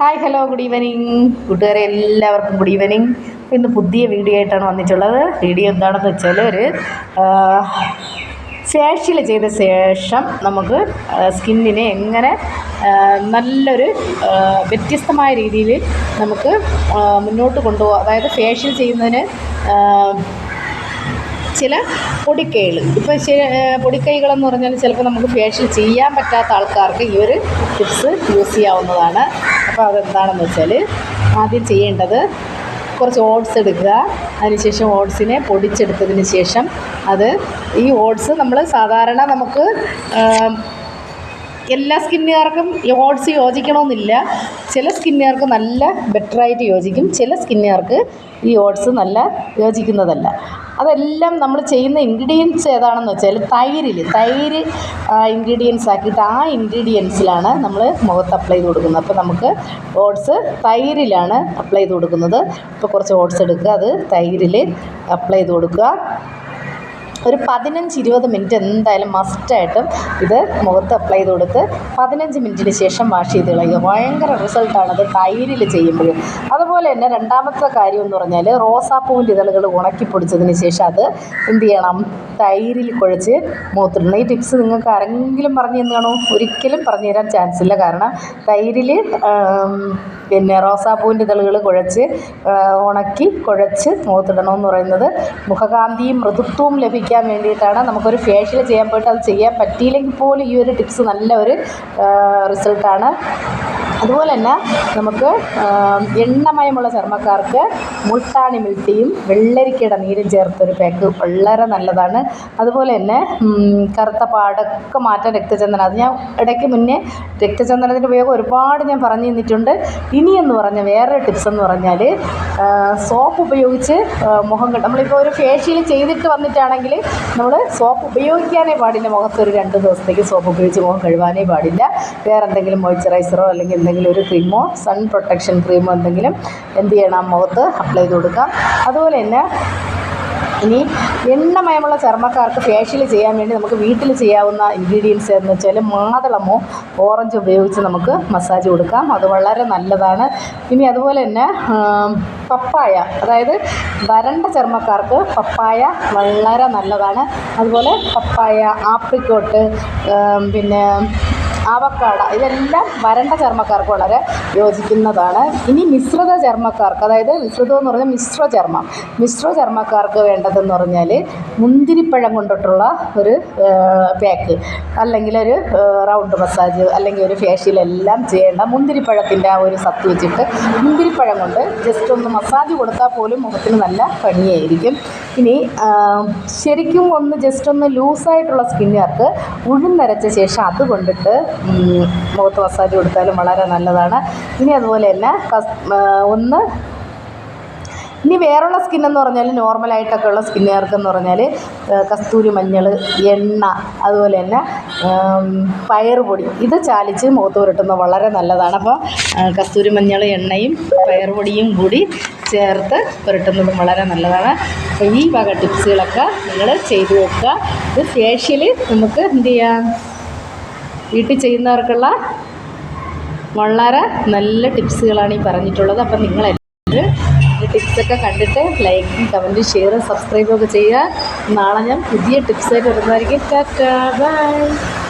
Hi hello good evening കൂട്ടുകാരെ, എല്ലാവർക്കും good evening. ഇന്ന് പുതിയ വീഡിയോ ആയിട്ടാണ് വന്നിട്ടുള്ളത്. വീഡിയോ എന്താണെന്ന് വെച്ചാൽ ഒരു ഫേഷ്യൽ ചെയ്ത ശേഷം നമുക്ക് സ്കിന്നിനെ എങ്ങനെ നല്ലൊരു വ്യത്യസ്തമായ രീതിയിൽ നമുക്ക് മുന്നോട്ട് കൊണ്ടുപോകാം. അതായത് ഫേഷ്യൽ ചെയ്യുന്നതിന് ചില പൊടിക്കൈകൾ, ഇപ്പോൾ പൊടിക്കൈകളെന്ന് പറഞ്ഞാൽ ചിലപ്പോൾ നമുക്ക് ഫേഷ്യൽ ചെയ്യാൻ പറ്റാത്ത ആൾക്കാർക്ക് ഈ ഒരു ടിപ്സ് യൂസ് ചെയ്യാവുന്നതാണ്. അപ്പോൾ അതെന്താണെന്ന് വെച്ചാൽ, ആദ്യം ചെയ്യേണ്ടത് കുറച്ച് ഓട്സ് എടുക്കുക. അതിനുശേഷം ഓട്സിനെ പൊടിച്ചെടുത്തതിന് ശേഷം ഈ ഓട്സ് നമ്മൾ സാധാരണ നമുക്ക് എല്ലാ സ്കിന്നുകാർക്കും ഈ ഓട്സ് യോജിക്കണമെന്നില്ല. ചില സ്കിന്നുകാർക്ക് നല്ല ബെറ്ററായിട്ട് യോജിക്കും, ചില സ്കിന്നുകാർക്ക് ഈ ഓട്സ് നല്ല യോജിക്കുന്നതല്ല. അതെല്ലാം നമ്മൾ ചെയ്യുന്ന ഇൻഗ്രീഡിയൻസ് ഏതാണെന്ന് വെച്ചാൽ തൈര് ഇൻഗ്രീഡിയൻസ് ആക്കിയിട്ട് ആ ഇൻഗ്രീഡിയൻസിലാണ് നമ്മൾ മുഖത്ത് അപ്ലൈ ചെയ്ത് കൊടുക്കുന്നത്. അപ്പോൾ നമുക്ക് ഓട്സ് തൈരിലാണ് അപ്ലൈ ചെയ്ത് കൊടുക്കുന്നത്. ഇപ്പോൾ കുറച്ച് ഓട്സ് എടുക്കുക, അത് തൈരിൽ അപ്ലൈ ചെയ്ത് കൊടുക്കുക. ഒരു 15-20 മിനിറ്റ് എന്തായാലും മസ്റ്റായിട്ടും ഇത് മുഖത്ത് അപ്ലൈ ചെയ്ത് കൊടുത്ത് 15 മിനിറ്റിന് ശേഷം വാഷ് ചെയ്ത് കളയുക. ഭയങ്കര റിസൾട്ടാണത് തൈരിൽ ചെയ്യുമ്പോഴും. അതുപോലെ തന്നെ രണ്ടാമത്തെ കാര്യം എന്ന് പറഞ്ഞാൽ, റോസാപ്പൂവിൻ്റെ ഇതളുകൾ ഉണക്കി പൊടിച്ചതിന് ശേഷം അത് എന്ത് ചെയ്യണം, തൈരിൽ കുഴച്ച് മുഖത്തിടണം. ഈ ടിപ്സ് നിങ്ങൾക്ക് ആരെങ്കിലും പറഞ്ഞു തന്നാണോ? ഒരിക്കലും പറഞ്ഞു തരാൻ ചാൻസ് ഇല്ല. കാരണം തൈരിൽ റോസാപ്പൂവിൻ്റെ ഇതളുകൾ ഉണക്കി കുഴച്ച് മുഖത്തിടണമെന്ന് പറയുന്നത് മുഖകാന്തിയും മൃദുത്വവും ലഭിക്കാൻ വേണ്ടിയിട്ടാണ്. നമുക്കൊരു ഫേഷ്യൽ ചെയ്യാൻ പോയിട്ട് അത് ചെയ്യാൻ പറ്റിയില്ലെങ്കിൽ പോലും ഈ ഒരു ടിപ്സ് നല്ല ഒരു റിസൾട്ടാണ്. അതുപോലെ തന്നെ നമുക്ക് എണ്ണമയമുള്ള ചർമ്മക്കാർക്ക് മുൾട്ടാണി മിൽട്ടിയും വെള്ളരിക്കയുടെ നീരും ചേർത്തൊരു പാക്ക് വളരെ നല്ലതാണ്. അതുപോലെ തന്നെ കറുത്ത പാടൊക്കെ മാറ്റാൻ രക്തചന്ദനം, അത് ഞാൻ ഇടയ്ക്ക് മുന്നേ രക്തചന്ദനത്തിൻ്റെ ഉപയോഗം ഒരുപാട് ഞാൻ പറഞ്ഞു തന്നിട്ടുണ്ട്. ഇനിയെന്ന് പറഞ്ഞ വേറൊരു ടിപ്സ് എന്ന് പറഞ്ഞാൽ, സോപ്പ് ഉപയോഗിച്ച് മുഖം നമ്മളിപ്പോൾ ഒരു ഫേഷ്യൽ ചെയ്തിട്ട് വന്നിട്ടാണെങ്കിൽ നമ്മൾ സോപ്പ് ഉപയോഗിക്കാനേ പാടില്ല. മുഖത്തൊരു 2 ദിവസത്തേക്ക് സോപ്പ് ഉപയോഗിച്ച് മുഖം കഴുകാനേ പാടില്ല. വേറെ എന്തെങ്കിലും മോയ്സ്ചറൈസറോ അല്ലെങ്കിൽ എന്തെങ്കിലും ഒരു ക്രീമോ, സൺ പ്രൊട്ടക്ഷൻ ക്രീമോ എന്തെങ്കിലും എന്ത് ചെയ്യണം, മുഖത്ത് അപ്ലൈ ചെയ്ത് കൊടുക്കാം. അതുപോലെ തന്നെ ഇനി എണ്ണമയമുള്ള ചർമ്മക്കാർക്ക് ഫേഷ്യൽ ചെയ്യാൻ വേണ്ടി നമുക്ക് വീട്ടിൽ ചെയ്യാവുന്ന ഇൻഗ്രീഡിയൻസ് എന്ന് വെച്ചാൽ, മാതളമോ ഓറഞ്ച് ഉപയോഗിച്ച് നമുക്ക് മസാജ് കൊടുക്കാം. അത് വളരെ നല്ലതാണ്. ഇനി അതുപോലെ തന്നെ പപ്പായ, അതായത് വരണ്ട ചർമ്മക്കാർക്ക് പപ്പായ വളരെ നല്ലതാണ്. അതുപോലെ പപ്പായ, ആപ്രിക്കോട്ട്, പിന്നെ ആവക്കാട, ഇതെല്ലാം വരണ്ട ചർമ്മക്കാർക്ക് വളരെ യോജിക്കുന്നതാണ്. ഇനി മിശ്രിത ചർമ്മക്കാർക്ക്, അതായത് മിശ്രിതം എന്ന് പറഞ്ഞാൽ മിശ്ര ചർമ്മക്കാർക്ക് വേണ്ടതെന്ന് പറഞ്ഞാൽ മുന്തിരിപ്പഴം കൊണ്ടിട്ടുള്ള ഒരു പാക്ക്, അല്ലെങ്കിൽ ഒരു റൗണ്ട് മസാജ്, അല്ലെങ്കിൽ ഒരു ഫേഷ്യൽ എല്ലാം ചെയ്യേണ്ട മുന്തിരിപ്പഴത്തിൻ്റെ ആ ഒരു സത്ത് വെച്ചിട്ട് മുന്തിരിപ്പഴം കൊണ്ട് ജസ്റ്റ് ഒന്ന് മസാജ് കൊടുത്താൽ പോലും മുഖത്തിന് നല്ല ഭംഗിയായിരിക്കും. ഇനി ശരിക്കും ജസ്റ്റ് ഒന്ന് ലൂസായിട്ടുള്ള സ്കിന്നുകാർക്ക് ഉഴുന്നരച്ച ശേഷം അത് കൊണ്ടിട്ട് മുഖത്ത് മസാജ് കൊടുത്താലും വളരെ നല്ലതാണ്. ഇനി അതുപോലെ തന്നെ ഇനി വേറെയുള്ള സ്കിന്നെന്ന് പറഞ്ഞാൽ, നോർമലായിട്ടൊക്കെ ഉള്ള സ്കിന്നുകാർക്കെന്ന് പറഞ്ഞാൽ കസ്തൂരി മഞ്ഞൾ, എണ്ണ, അതുപോലെ തന്നെ പയറുപൊടി, ഇത് ചാലിച്ച് മുഖത്ത് പുരട്ടുന്നത് വളരെ നല്ലതാണ്. അപ്പോൾ കസ്തൂരി മഞ്ഞൾ, എണ്ണയും പയറുപൊടിയും കൂടി ചേർത്ത് പുരട്ടുന്നതും വളരെ നല്ലതാണ്. അപ്പോൾ ഈ വക ടിപ്സുകളൊക്കെ നിങ്ങൾ ചെയ്തു വെക്കുക. ഇത് ഫേഷ്യൽ നമുക്ക് എന്ത് ചെയ്യാം, വീട്ടിൽ ചെയ്യുന്നവർക്കുള്ള വളരെ നല്ല ടിപ്സുകളാണ് ഈ പറഞ്ഞിട്ടുള്ളത്. അപ്പം നിങ്ങളെല്ലാവരും ഈ ടിപ്സൊക്കെ കണ്ടിട്ട് ലൈക്കും കമൻറ്റും ഷെയറും സബ്സ്ക്രൈബും ഒക്കെ ചെയ്യുക. നാളെ ഞാൻ പുതിയ ടിപ്സായിട്ട് വരുന്നതായിരിക്കും. ടാറ്റാ, ബൈ.